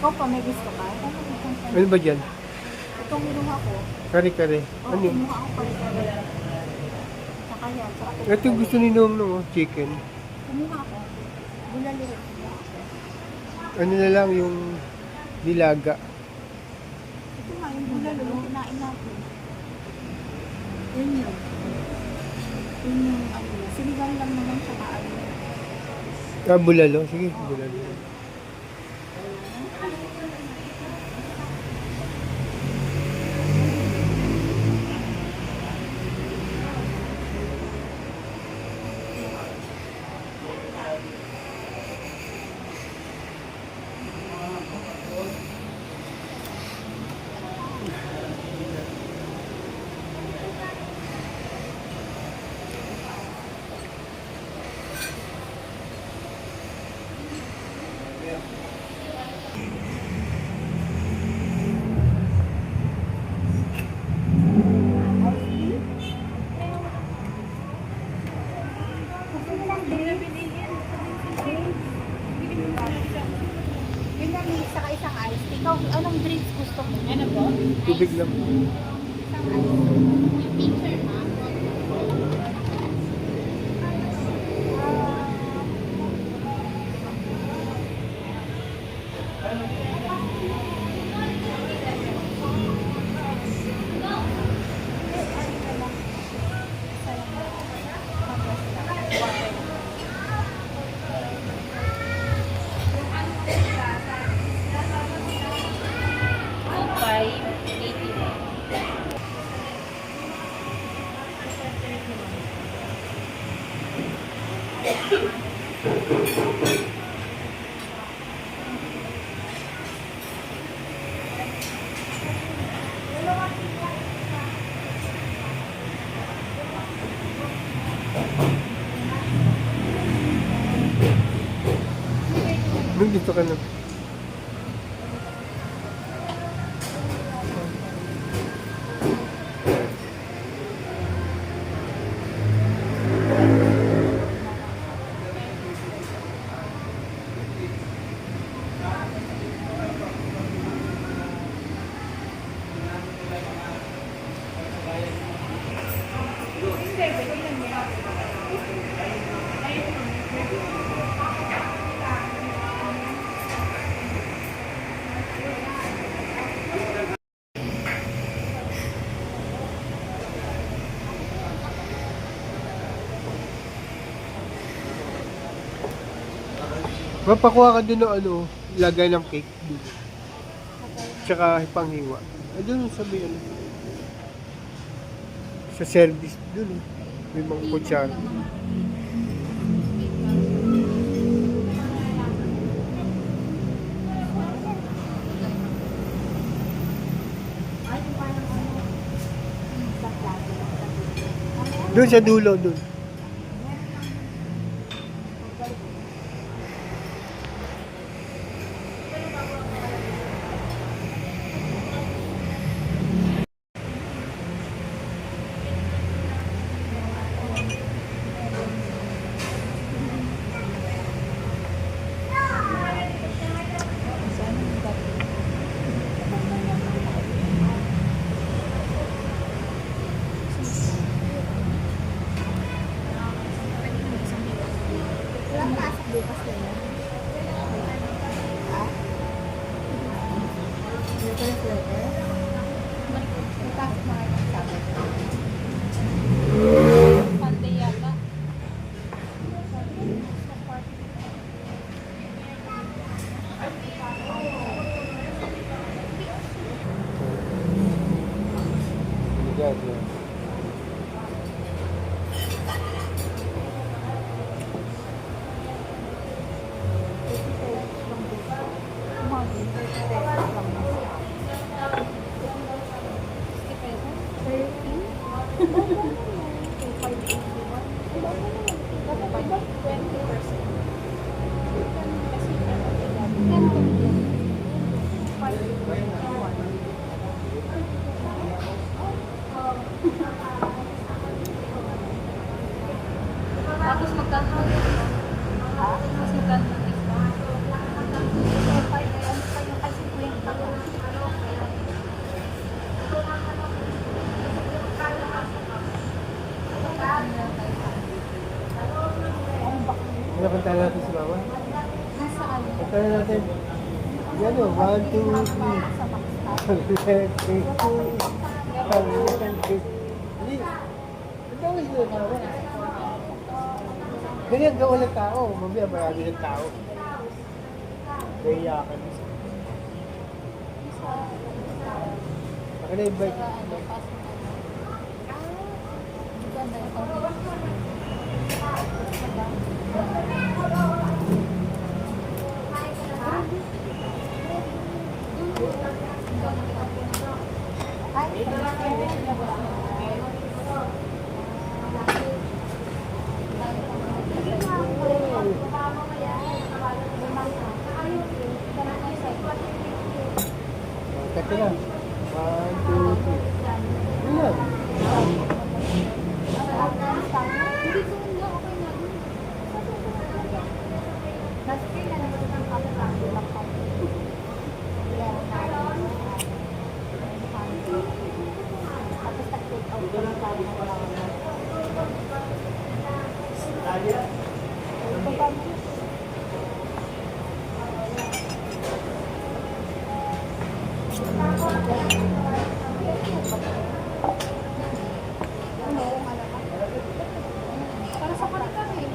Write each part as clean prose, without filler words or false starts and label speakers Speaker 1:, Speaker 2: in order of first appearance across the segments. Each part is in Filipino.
Speaker 1: Ikaw pa, may gusto ka?
Speaker 2: Ano ba dyan?
Speaker 1: Itong kinuha ko.
Speaker 2: Kare-kare.
Speaker 1: Oo,
Speaker 2: Ano yun?
Speaker 1: kinuha ko kare-kare. Saka yan. Saka
Speaker 2: Ito yung gusto ni Nong Nong, chicken.
Speaker 1: Kumuha ko. Bulalo rin. Kumuha ko.
Speaker 2: Ano na lang yung nilaga.
Speaker 1: Ito nga yung bulalo. Yung kinain natin. Yun yun. Yun yung ano. Sinigang lang naman sa kaan.
Speaker 2: Ah, bulalo. Sige, bulalo.
Speaker 1: Yun lang, saka isang ice. Ikaw, anong drinks gusto mo? Ano po?
Speaker 2: Tubig lang.
Speaker 1: Isang ice.
Speaker 2: Nung dito ka na. Mapakuha ka dun ng ano, lagay ng cake dun. Tsaka panghiwa. Doon sabi ano. Sa service dun. May mga kutsara. Doon sa dulo, dun.
Speaker 1: Walang pasok bukas na yan. Ha? Letter, letter? May pasok na kayo ng Sabado. Sunday yata.
Speaker 3: Tapos magkano? Tapos magkano?
Speaker 2: Pinapuntahan natin si Mama.
Speaker 1: Nasaan?
Speaker 2: Puntahan natin. Yan o, 1, 2, 3.
Speaker 1: Sa Pakistan.
Speaker 2: Hindi. Ang dami sila tao. Ganyan gawa ng tao. Mamaya marami ng tao. Nahiyakan. Baka na-invite. Teka lang. 1, 2, 3. Ayan.
Speaker 1: Para sa kanila eh.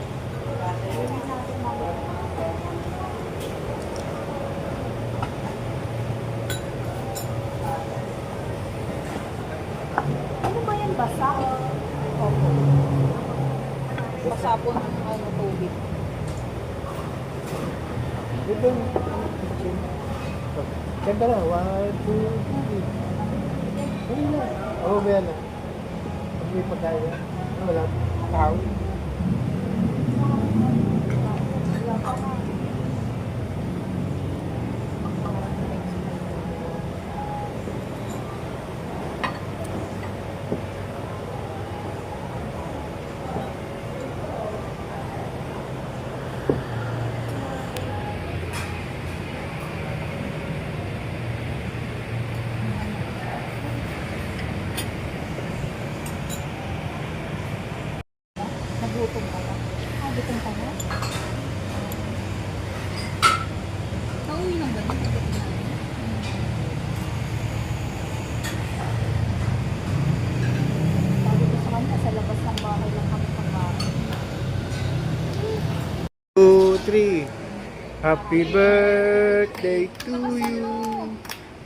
Speaker 1: Ano ba yan? Basa? Opo. Basa po ng tubig.
Speaker 2: Dito yung kitchen. Ganda na. 1, 2, 3. Hindi na. Oo, may ano. Pag may pagkain na. Wala. Tao.
Speaker 1: Nagutom ka ba? Gutom ka na?
Speaker 3: Pauwi ng ganun.
Speaker 1: Sabi ko sa kanya, sa labas ng bahay lang kami pagkain.
Speaker 2: 2, 3. Happy birthday to you.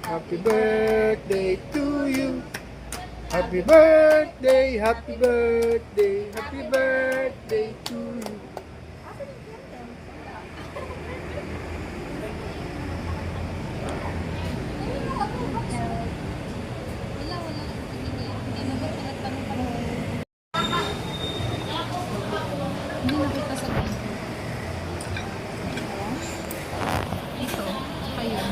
Speaker 2: Happy birthday to you. Happy birthday, happy birthday, happy birthday to you.
Speaker 3: Hindi na ba tinatanong pa Hindi nakita sa bank. Ito. Ayun.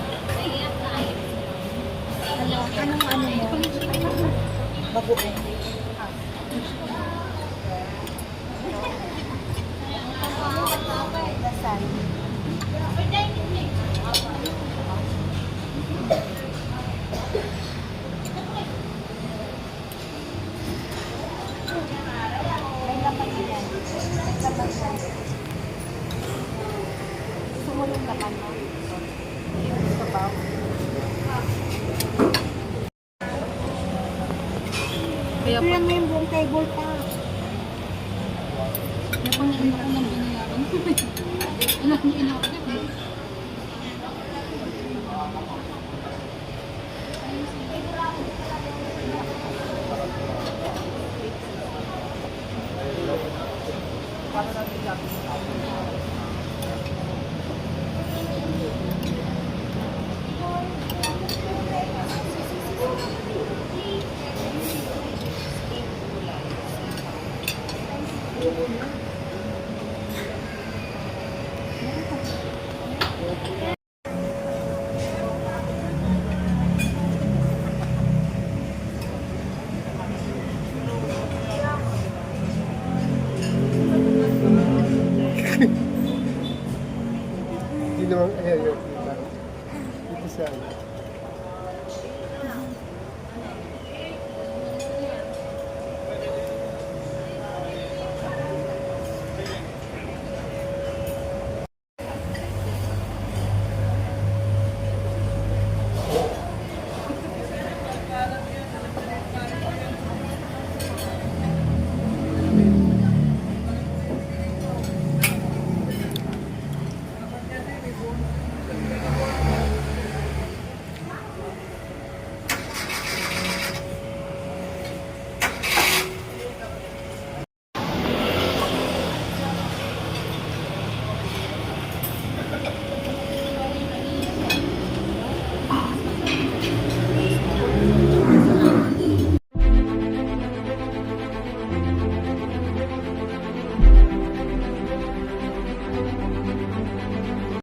Speaker 1: Anong ano mo? Bagoong. Dasal. May laman yan. May laman yan. Sumulong laman mo. Gusto ba?
Speaker 3: Kaya
Speaker 1: Kaya mo yung buong table pa.
Speaker 3: Kaya pa niya ako nang binayaran. Wala niya inaakit eh.
Speaker 2: Hindi naman, ayan yun. Dito sa